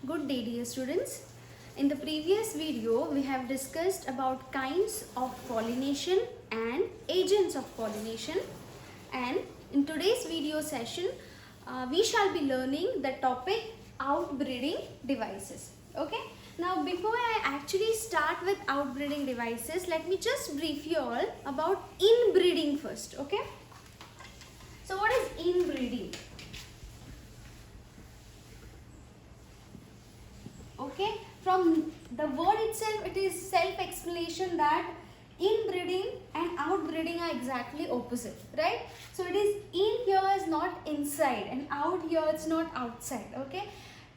Good day, dear students. In the previous video, we have discussed about kinds of pollination and agents of pollination. And in today's video session, we shall be learning the topic outbreeding devices. Okay. Now, before I actually start with outbreeding devices, let me just brief you all about inbreeding first. Okay. So, what is inbreeding? Okay, from the word itself, it is self-explanation that inbreeding and outbreeding are exactly opposite, right? So it is in here is not inside and out here it's not outside. Okay,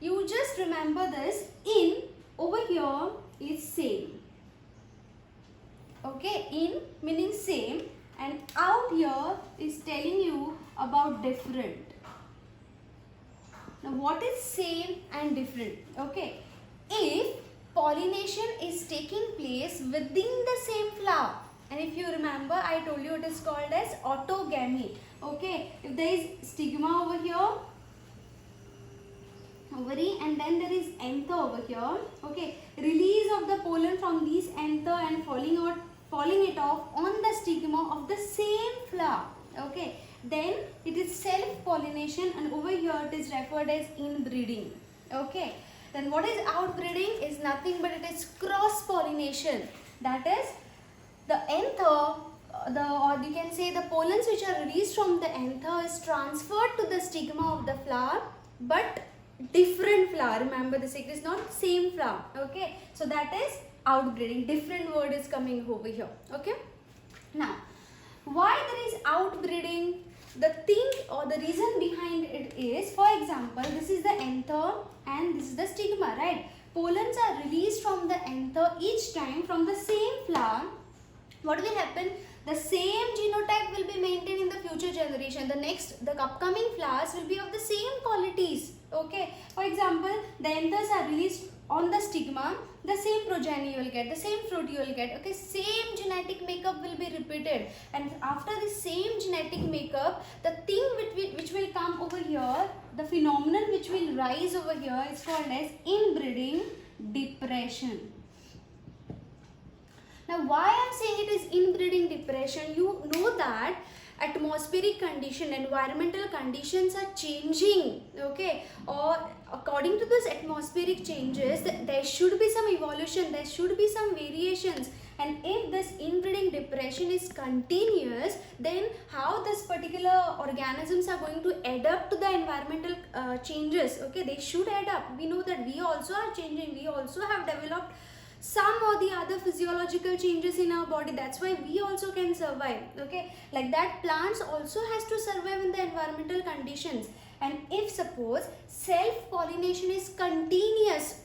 you just remember this. In over here is same. Okay, in meaning same and out here is telling you about different. Now what is same and different? Okay, if pollination is taking place within the same flower, and if you remember, I told you it is called as autogamy. Okay, if there is stigma over here, ovary, and then there is anther over here. Okay, release of the pollen from these anther and falling it off on the stigma of the same flower. Okay, then it is self-pollination, and over here it is referred as inbreeding. Okay. Then what is outbreeding is nothing but it is cross-pollination. That is, the anther, or you can say the pollens which are released from the anther is transferred to the stigma of the flower, but different flower. Remember, this is not same flower. Okay, so that is outbreeding. Different word is coming over here. Okay. Now, why there is outbreeding? The thing or the reason behind it is, for example, this is the anther and this is the stigma, right? Pollens are released from the anther each time from the same flower. What will happen? The same genotype will be maintained in the future generation. The upcoming flowers will be of the same qualities. Okay. For example, the anthers are released on the stigma, the same progeny you will get, the same fruit you will get. Okay, same genetic makeup will be repeated, and after the same genetic makeup, the thing which will come over here, the phenomenon which will rise over here is called as inbreeding depression. Now, why I am saying it is inbreeding depression? You know that atmospheric condition, environmental conditions are changing. Okay, or according to those atmospheric changes, there should be some evolution, there should be some variations. And if this inbreeding depression is continuous, then how this particular organisms are going to adapt to the environmental changes? Okay, they should adapt. We know that we also are changing, we also have developed some or the other physiological changes in our body. That's why we also can survive. Okay, like that, plants also has to survive in the environmental conditions. And if suppose self-pollination is continuous,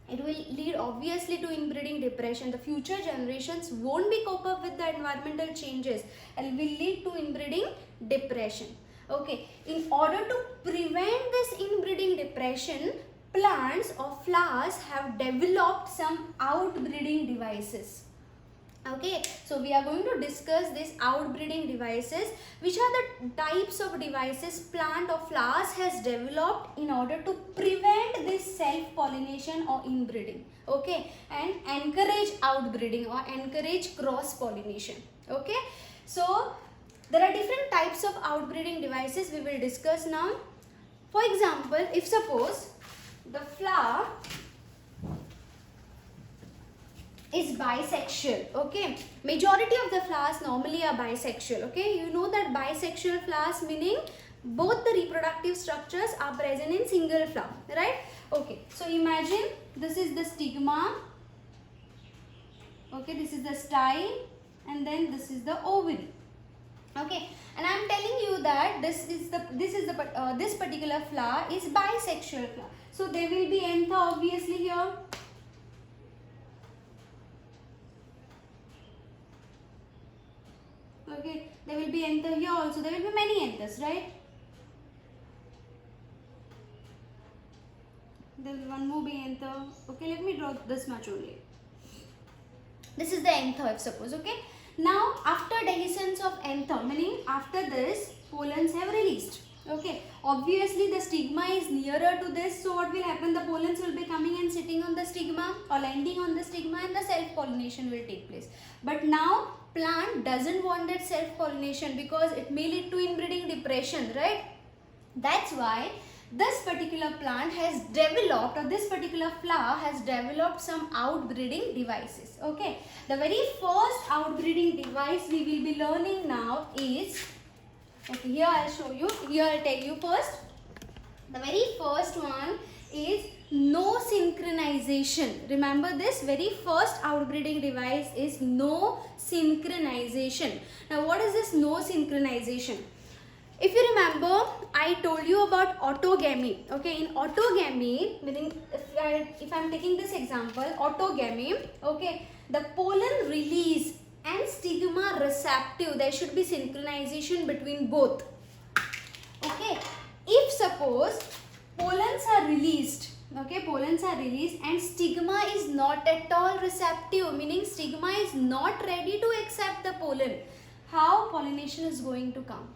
it will lead obviously to inbreeding depression. The future generations won't be cope up with the environmental changes and will lead to inbreeding depression. Okay, in order to prevent this inbreeding depression, plants or flowers have developed some outbreeding devices. Okay, so we are going to discuss these outbreeding devices, which are the types of devices plant or flowers has developed in order to prevent this self-pollination or inbreeding. Okay, and encourage outbreeding or encourage cross-pollination. Okay, so there are different types of outbreeding devices we will discuss now. For example, if suppose the flower is bisexual. Okay, majority of the flowers normally are bisexual. Okay, you know that bisexual flowers meaning both the reproductive structures are present in single flower, right? Okay, so imagine this is the stigma. Okay, this is the style, and then this is the ovary. Okay, and I am telling you that this particular flower is bisexual flower. So there will be anther obviously here. Okay, there will be anther here also. There will be many anthers, right? There will one more be anther. Okay, let me draw this much only. This is the anther, if suppose. Okay. Now, after dehiscence of anther, meaning after this, pollens have released. Okay, obviously the stigma is nearer to this, so what will happen? The pollens will be coming and sitting on the stigma or landing on the stigma, and the self pollination will take place. But now plant doesn't want that self pollination because it may lead to inbreeding depression, right? That's why this particular plant has developed, or this particular flower has developed some outbreeding devices. Okay, the very first outbreeding device we will be learning now is, okay, here I'll show you, here I'll tell you first. The very first one is no synchronization. Remember, this very first outbreeding device is no synchronization. Now what is this no synchronization? If you remember, I told you about autogamy. Okay, in autogamy, meaning if I'm taking this example, autogamy, okay, the pollen release and stigma receptive, there should be synchronization between both. Okay, if suppose pollens are released, okay, pollens are released and stigma is not at all receptive, meaning stigma is not ready to accept the pollen, how pollination is going to come?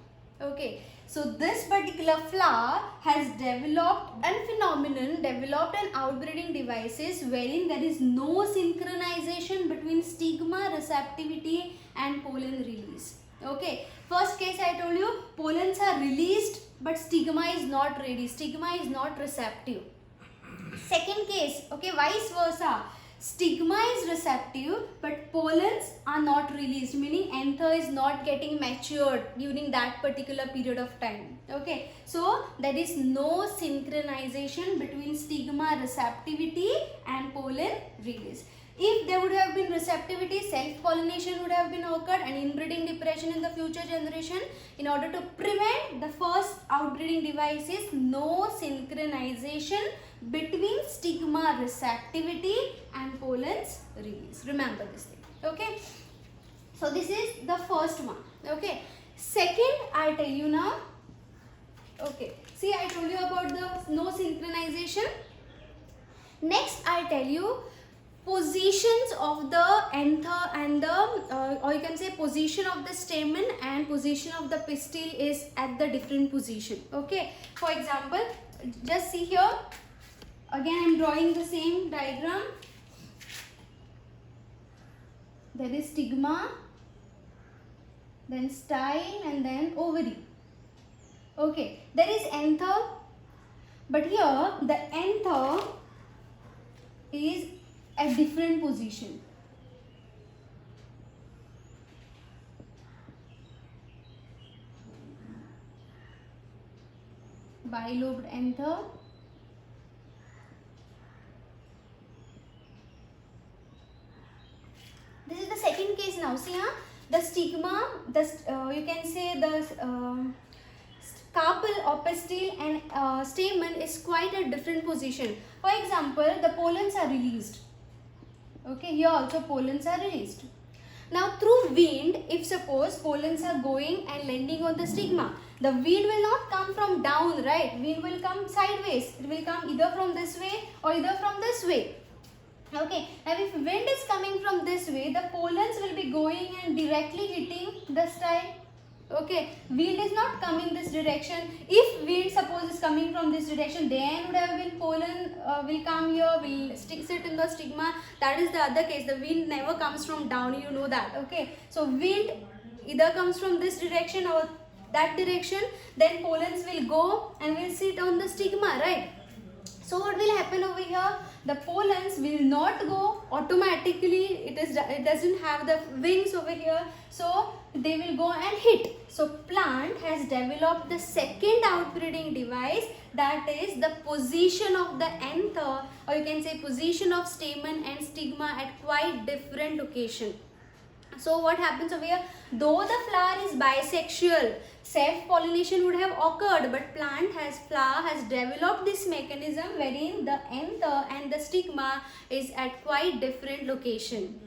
Okay, so this particular flower has developed a phenomenon, developed an outbreeding devices wherein there is no synchronization between stigma receptivity and pollen release. Okay, first case I told you, pollens are released but stigma is not ready, stigma is not receptive. Second case, okay, vice versa, stigma is receptive but pollens are not released, meaning anther is not getting matured during that particular period of time. Okay, so there is no synchronization between stigma receptivity and pollen release. If there would have been receptivity, self-pollination would have been occurred and inbreeding depression in the future generation. In order to prevent, the first outbreeding device is no synchronization between stigma receptivity and pollen's release. Remember this thing. Okay, so this is the first one. Okay, second I'll tell you now. Okay, see, I told you about the no synchronization. Next I'll tell you positions of the anther and the or you can say position of the stamen and position of the pistil is at the different position. Okay, for example, just see here, again I am drawing the same diagram. There is stigma, then style, and then ovary. Okay, there is anther, but here the anther is at different position. Bilobed anther. This is the second case now. See, the stigma, you can say the carpel or pistil and stamen is quite a different position. For example, the pollens are released. Okay, here also pollens are released. Now through wind, if suppose pollens are going and landing on the stigma, the wind will not come from down, right? Wind will come sideways. It will come either from this way or either from this way. Okay, now if wind is coming from this way, the pollens will be going and directly hitting the style. Okay, wind is not coming this direction. If wind suppose is coming from this direction, then would have been pollen will come here, will sit in the stigma. That is the other case. The wind never comes from down, you know that. Okay, so wind either comes from this direction or that direction, then pollens will go and will sit on the stigma, right? So what will happen over here? The pollens will not go automatically. It doesn't have the wings over here, so they will go and hit. So plant has developed the second outbreeding device, that is the position of the anther, or you can say position of stamen and stigma at quite different location. So what happens over here? Though the flower is bisexual, self-pollination would have occurred, but flower has developed this mechanism wherein the anther and the stigma is at quite different location.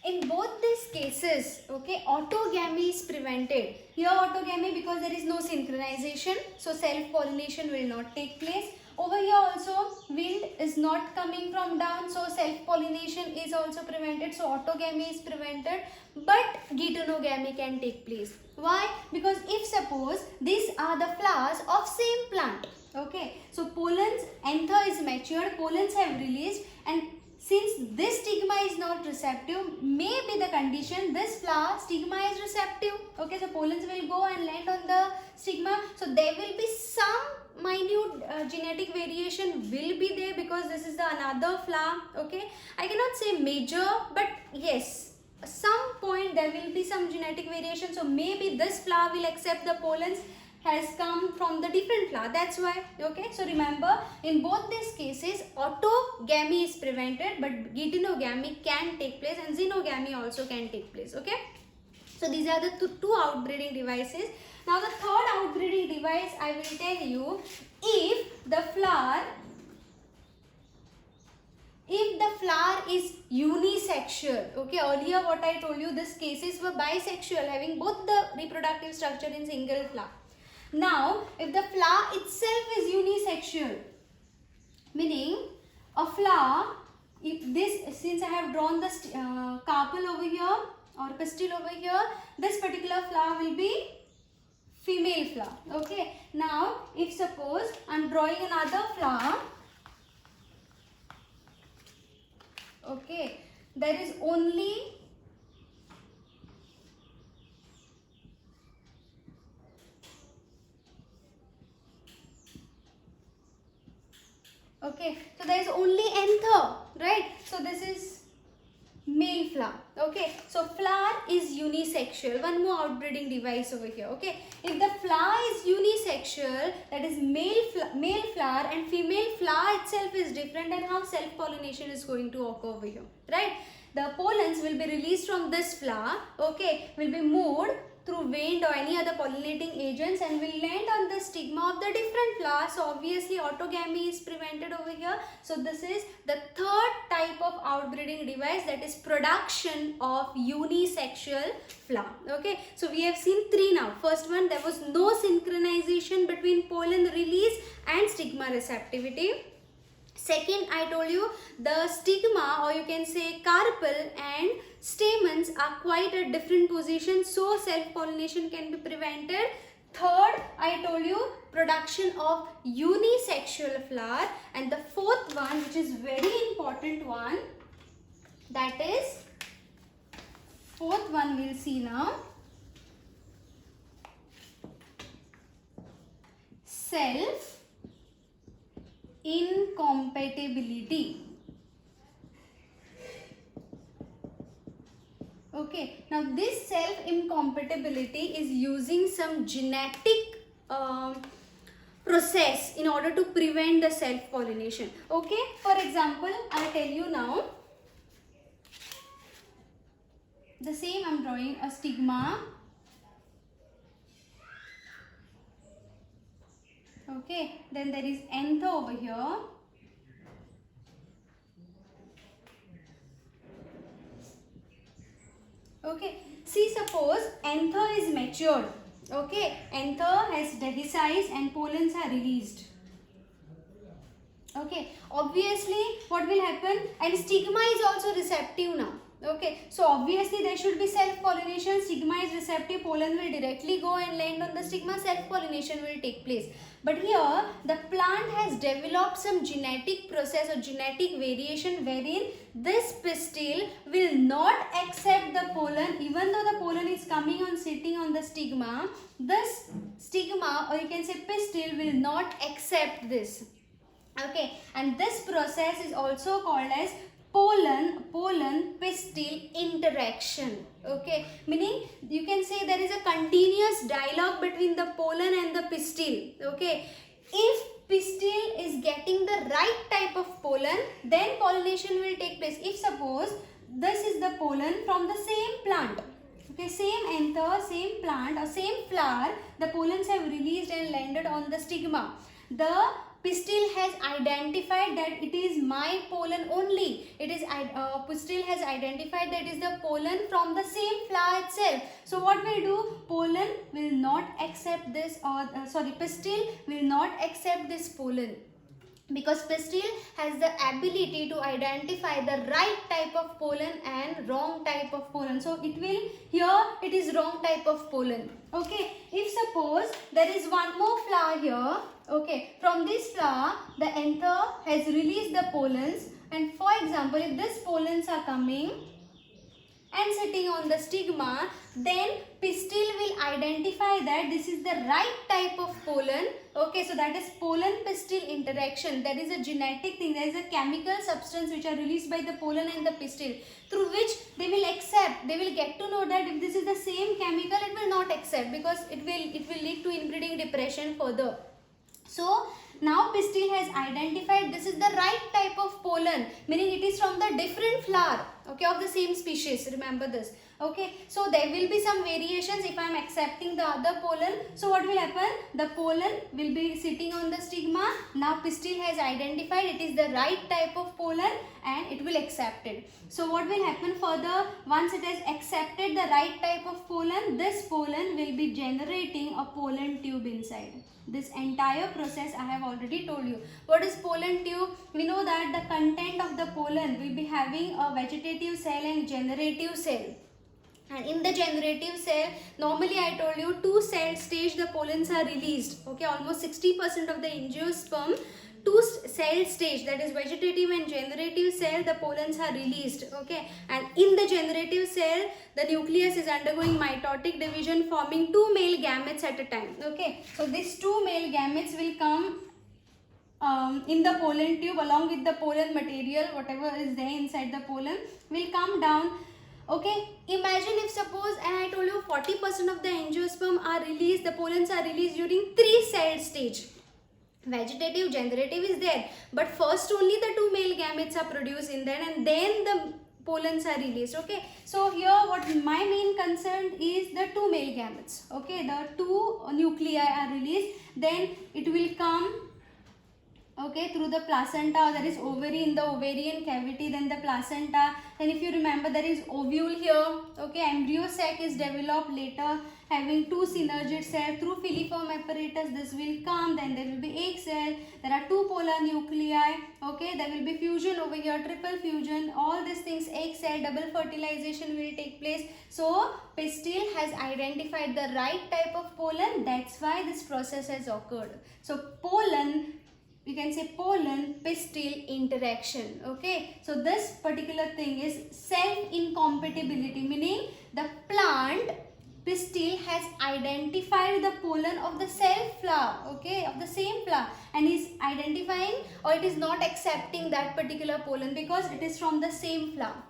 In both these cases, okay, autogamy is prevented. Here autogamy because there is no synchronization, so self-pollination will not take place. Over here also wind is not coming from down, so self-pollination is also prevented, so autogamy is prevented, but geitonogamy can take place. Why? Because if suppose these are the flowers of same plant, okay, so pollens, anther is matured, pollens have released, and since this stigma is not receptive, may be the condition this flower stigma is receptive, okay, so pollens will go and land on the stigma, so there will be some minute genetic variation will be there because this is the another flower, okay. I cannot say major, but yes, some point there will be some genetic variation, so maybe this flower will accept the pollens has come from the different flower, that's why, okay. So remember, in both these cases autogamy is prevented, but geitonogamy can take place and xenogamy also can take place, okay. So these are the two outbreeding devices. Now the third outbreeding device I will tell you, if the flower is unisexual, okay, earlier what I told you, these cases were bisexual, having both the reproductive structure in single flower. Now if the flower itself is unisexual, meaning a flower, if this, since I have drawn the carpel over here or pistil over here, this particular flower will be female flower, okay. Now if suppose I am drawing another flower, okay, there is only okay, so there is only anther, right? So this is male flower, okay. So flower is unisexual, one more outbreeding device over here, okay. If the flower is unisexual, that is male flower and female flower itself is different, and how self pollination is going to occur over here, right? The pollens will be released from this flower, okay, will be moved through wind or any other pollinating agents and will land on the stigma of the different flowers. So obviously autogamy is prevented over here. So this is the third type of outbreeding device, that is production of unisexual flower, okay. So we have seen three now. First one, there was no synchronization between pollen release and stigma receptivity. Second, I told you the stigma, or you can say carpel and stamens, are quite at different positions, so self-pollination can be prevented. Third, I told you production of unisexual flower. And the fourth one, which is very important one, that is, fourth one we'll see now, self incompatibility. Okay, now this self incompatibility is using some genetic process in order to prevent the self pollination, okay. For example, I'll tell you now, the same, I'm drawing a stigma, okay, then there is anther over here, okay. See, suppose anther is matured, okay, anther has dehiscized and pollens are released, okay. Obviously what will happen, and stigma is also receptive now, okay. So obviously there should be self pollination, stigma is receptive, pollen will directly go and land on the stigma, self pollination will take place. But here the plant has developed some genetic process or genetic variation wherein this pistil will not accept the pollen, even though the pollen is coming on sitting on the stigma, this stigma, or you can say pistil, will not accept this, okay. And this process is also called as pollen pistil interaction, okay, meaning you can say there is a continuous dialogue between the pollen and the pistil, okay. If pistil is getting the right type of pollen, then pollination will take place. If suppose this is the pollen from the same plant, okay, same anther, same plant or same flower, the pollens have released and landed on the stigma, the pistil has identified that it is my pollen only. It is pistil has identified that it is the pollen from the same flower itself. So what will do? Pollen will not accept this, or pistil will not accept this pollen. because pistil has the ability to identify the right type of pollen and wrong type of pollen. So it will, here it is wrong type of pollen. Okay, if suppose there is one more flower here, okay, from this flower the anther has released the pollens, and for example if this pollens are coming and sitting on the stigma, then pistil will identify that this is the right type of pollen. Okay, so that is pollen pistil interaction. That is a genetic thing. There is a chemical substance which are released by the pollen and the pistil, through which they will accept, they will get to know that if this is the same chemical, it will not accept, because it will lead to inbreeding depression further. So now pistil has identified this is the right type of pollen, meaning it is from the different flower, okay, of the same species. Remember this. Okay, so there will be some variations if I am accepting the other pollen. So what will happen? The pollen will be sitting on the stigma. Now pistil has identified it is the right type of pollen and it will accept it. So what will happen further? Once it has accepted the right type of pollen, this pollen will be generating a pollen tube inside. This entire process I have already told you. What is pollen tube? We know that the content of the pollen will be having a vegetative cell and generative cell. And in the generative cell, normally I told you 2 cell stage the pollens are released. Okay, almost 60% of the angiosperm, 2 cell stage, that is vegetative and generative cell, the pollens are released. Okay, and in the generative cell the nucleus is undergoing mitotic division, forming 2 male gametes at a time. Okay, so these 2 male gametes will come in the pollen tube along with the pollen material, whatever is there inside the pollen will come down. Okay, imagine if suppose, and I told you 40% of the angiosperm are released, the pollens are released during 3 cell stage. Vegetative, generative is there, but first only the 2 male gametes are produced in there and then the pollens are released. Okay, so here what my main concern is the 2 male gametes. Okay, the 2 nuclei are released, then it will come, okay, through the placenta. There is ovary in the ovarian cavity, then the placenta, then if you remember there is ovule here. Okay, embryo sac is developed later having 2 synergid cells. Through filiform apparatus this will come, then there will be egg cell, there are 2 polar nuclei. Okay, there will be fusion over here, triple fusion, all these things, egg cell, double fertilization will take place. So pistil has identified the right type of pollen, that's why this process has occurred. So pollen, we can say pollen pistil interaction. Okay, so this particular thing is self incompatibility, meaning the plant pistil has identified the pollen of the self flower, okay, of the same flower, and is identifying, or it is not accepting that particular pollen because it is from the same flower.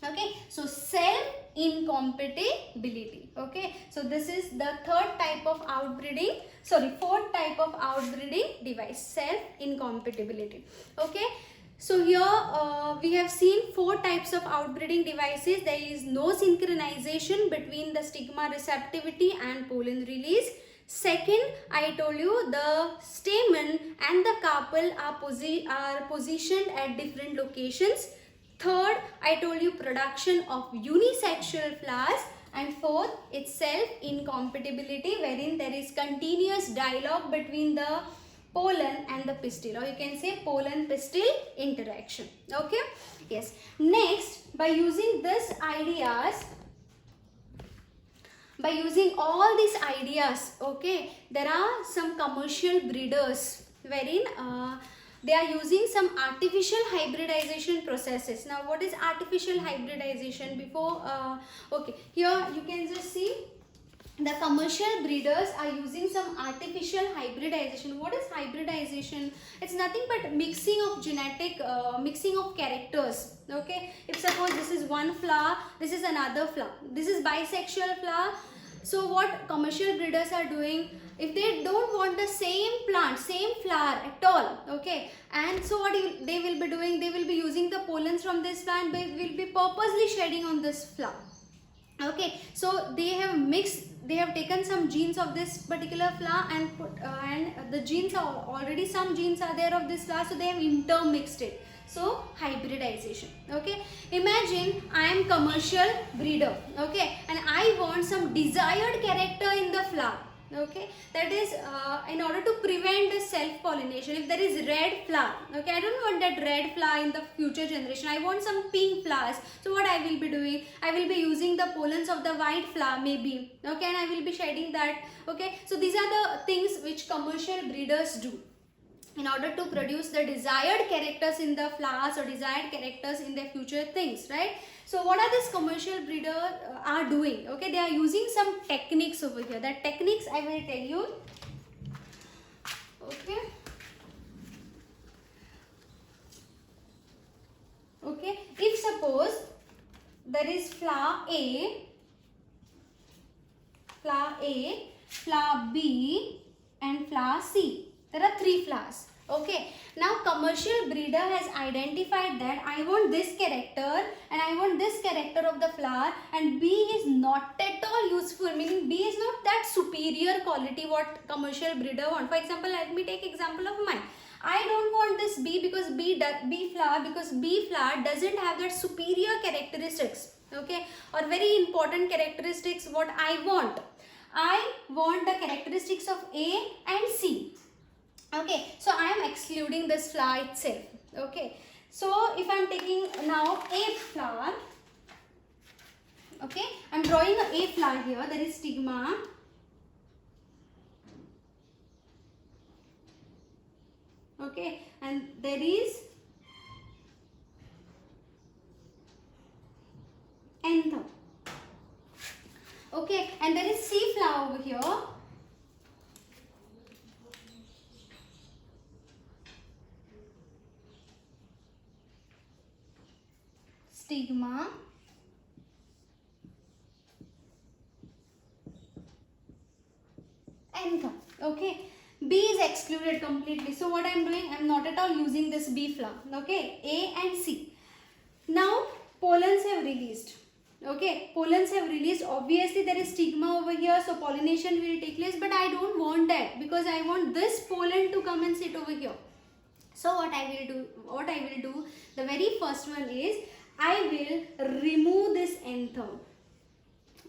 Okay, so self incompatibility. Okay, so this is the fourth type of outbreeding device, self incompatibility. Okay, so here we have seen 4 types of outbreeding devices. There is no synchronization between the stigma receptivity and pollen release. Second, I told you the stamen and the carpel are positioned at different locations. Third, I told you production of unisexual flowers. And fourth, it's self incompatibility, wherein there is continuous dialogue between the pollen and the pistil, or you can say pollen pistil interaction. Okay, yes. Next, by using all these ideas, okay, there are some commercial breeders wherein they are using some artificial hybridization processes. Now what is artificial hybridization? Okay, here you can just see the commercial breeders are using some artificial hybridization. What is hybridization? It's nothing but mixing of mixing of characters. Okay, if suppose this is one flower, this is another flower, this is bisexual flower. So what commercial breeders are doing, if they don't want the same plant, same flower at all, okay, and so what they will be doing, they will be using the pollens from this plant, they will be purposely shedding on this flower. Okay, so they have taken some genes of this particular flower and put and the genes are already, some genes are there of this flower, so they have intermixed it. So hybridization. Okay, imagine I am commercial breeder, okay, and I want some desired character in the flower. Okay, that is in order to prevent the self pollination. If there is red flower, okay, I don't want that red flower in the future generation, I want some pink flowers. So what I will be doing, I will be using the pollens of the white flower maybe, okay, and I will be shedding that. Okay, so these are the things which commercial breeders do in order to produce the desired characters in the flowers or desired characters in their future things, right? So what are these commercial breeder are doing? Okay, they are using some techniques over here. That techniques I will tell you. Okay. Okay, if suppose there is flower A, flower B and flower C. There are 3 flowers. Okay, now commercial breeder has identified that I want this character and I want this character of the flower, and B is not at all useful, meaning B is not that superior quality what commercial breeder want. For example, let me take example of mine. I don't want this B because B flower doesn't have that superior characteristics, okay, or very important characteristics what I want. I want the characteristics of A and C. Okay, so I am excluding this flower itself. Okay, so if I am taking now A flower, okay, I am drawing a A flower here. There is stigma. Okay, and there is anther. Okay, and there is C flower over here. Stigma. Anther. Okay, B is excluded completely. So what I am doing, I am not at all using this B flower. Okay, A and C. Now pollens have released. Okay, pollens have released. Obviously there is stigma over here, so pollination will take place, but I don't want that because I want this pollen to come and sit over here. So what I will do, the very first one is I will remove this anther,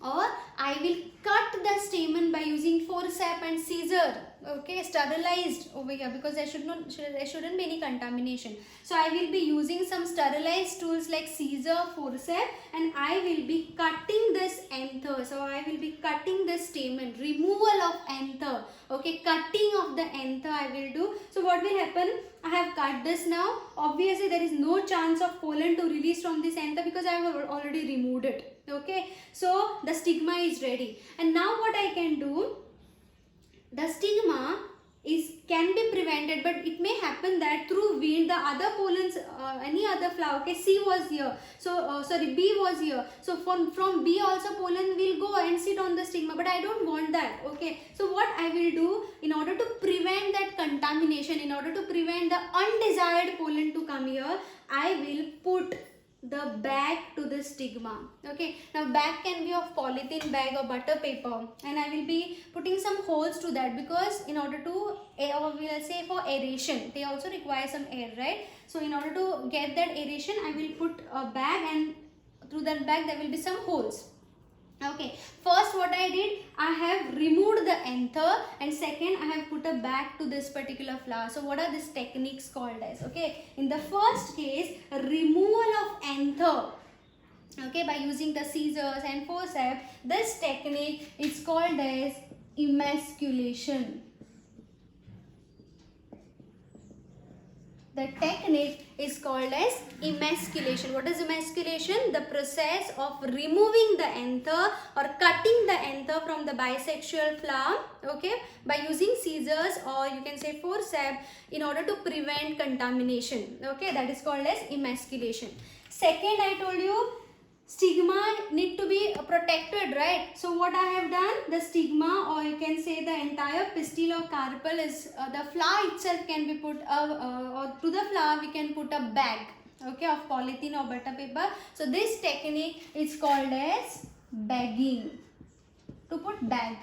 or I will cut the stamen by using forceps and scissor. Okay, sterilized over here because there shouldn't be any contamination. So I will be using some sterilized tools like scissor, forceps, and I will be cutting this anther. So I will be cutting this stamen, removal of anther. Okay, cutting of the anther I will do. So what will happen? I have cut this now. Obviously there is no chance of pollen to release from this anther because I have already removed it. Okay, so the stigma is ready, and now what I can do, the stigma can be prevented, but it may happen that through wind the other pollens, any other flower, okay, C was here, so B was here, so from B also pollen will go and sit on the stigma, but I don't want that. Okay, so what I will do, in order to prevent that contamination, in order to prevent the undesired pollen to come here, I will put the bag to the stigma. Okay, now bag can be of polythene bag or butter paper, and I will be putting some holes to that because in order to, or we will say for aeration, they also require some air, right? So in order to get that aeration, I will put a bag, and through that bag there will be some holes. Okay, first what I did, I have removed the anther, and second I have put a bag to this particular flower. So what are these techniques called as? Okay, in the first case, removal of anther, okay, by using the scissors and forceps. This technique is called as emasculation. The technique is called as emasculation. What is emasculation? The process of removing the anther or cutting the anther from the bisexual flower, okay, by using scissors or you can say forceps in order to prevent contamination. Okay, that is called as emasculation. Second, I told you, stigma need to be protected, right? So what I have done, the stigma, or you can say the entire pistil or carpel is, the flower itself can be put, or to the flower we can put a bag, okay, of polythene or butter paper. So this technique is called as bagging. To put bag,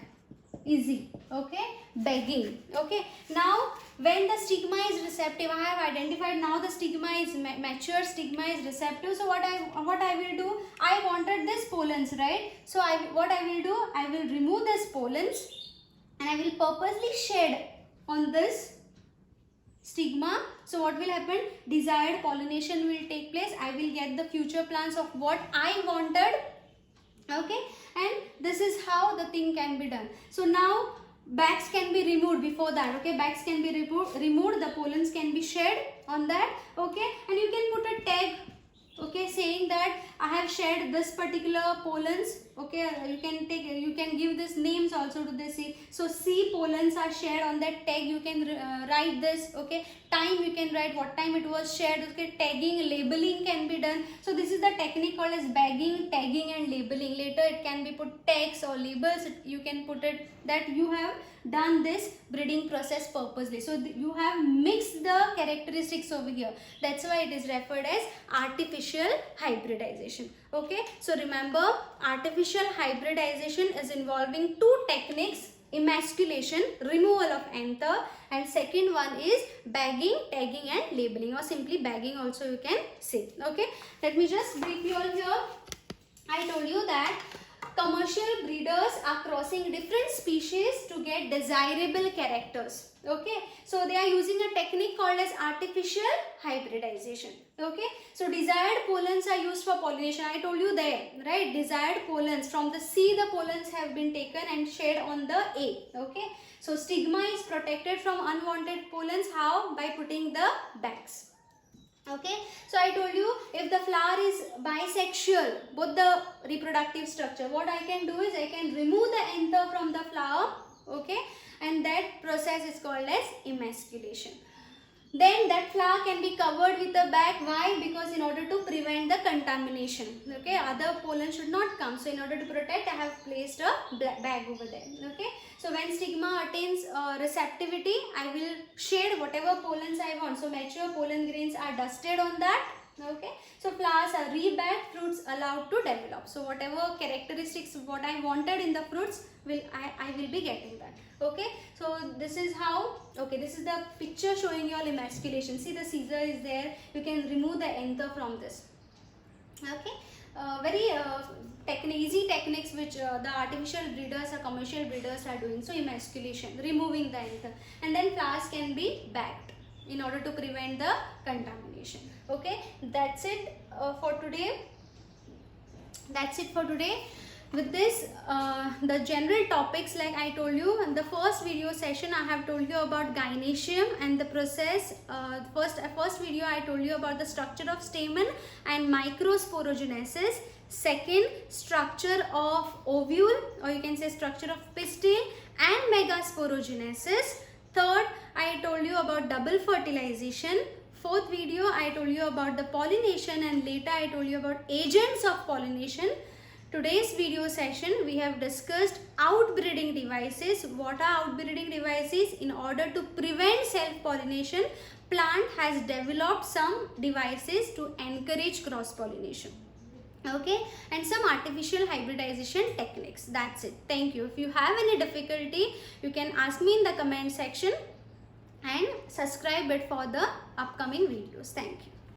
easy, okay, bagging. Okay, now when the stigma is receptive, I have identified now the stigma is mature, stigma is receptive. So what I will do, I wanted this pollens, right? So what I will do, I will remove this pollens. and I will purposely shed on this stigma. So what will happen? Desired pollination will take place. I will get the future plants of what I wanted. Okay, and this is how the thing can be done. So now bags can be removed before that. Okay, bags can be removed, the pollens can be shed on that. Okay, and you can put a tag, okay, saying that I have shed this particular pollens. Okay, you can give this names also to this. So C pollens are shed. On that tag you can write this. Okay, time you can write what time it was shed. Okay, tagging, labeling can be done. So this is the technique called as bagging, tagging and labeling. Later it can be put tags or labels. You can put it that you have done this breeding process purposely. So you have mixed the characteristics over here. That's why it is referred as artificial hybridization. Okay, so remember, artificial hybridization is involving two techniques: emasculation, removal of anther, and second one is bagging, tagging and labeling, or simply bagging also you can say. Okay, let me just brief you all here. I told you that commercial breeders are crossing different species to get desirable characters. Okay, so they are using a technique called as artificial hybridization. Okay, so desired pollens are used for pollination. I told you there, right? Desired pollens, from the C the pollens have been taken and shed on the A. Okay, so stigma is protected from unwanted pollens. How? By putting the bags. Okay, so I told you, if the flower is bisexual, both the reproductive structure, what I can do is I can remove the anther from the flower. Okay, and that process is called as emasculation. Then that flower can be covered with a bag. Why? Because in order to prevent the contamination. Okay, other pollen should not come. So in order to protect, I have placed a bag over there. Okay, so when stigma attains receptivity, I will shade whatever pollens I want. So mature pollen grains are dusted on that. Okay, so flowers are rebagged, fruits allowed to develop. So whatever characteristics what I wanted in the fruits, I will be getting that. Okay, so this is how, okay, this is the picture showing your emasculation. See, the scissor is there. You can remove the anther from this. Okay, very easy techniques which the artificial breeders or commercial breeders are doing. So emasculation, removing the anther, and then flowers can be bagged in order to prevent the contamination. Okay, that's it for today. That's it for today. With this, the general topics, like I told you in the first video session, I have told you about gynoecium and the process. First video I told you about the structure of stamen and microsporogenesis. Second, structure of ovule, or you can say structure of pistil and megasporogenesis. Third, I told you about double fertilization. Fourth video, I told you about the pollination, and later I told you about agents of pollination. Today's video session, we have discussed outbreeding devices. What are outbreeding devices? In order to prevent self-pollination, plant has developed some devices to encourage cross-pollination. Okay, and some artificial hybridization techniques. That's it. Thank you. If you have any difficulty, you can ask me in the comment section, and subscribe it for the upcoming videos. Thank you.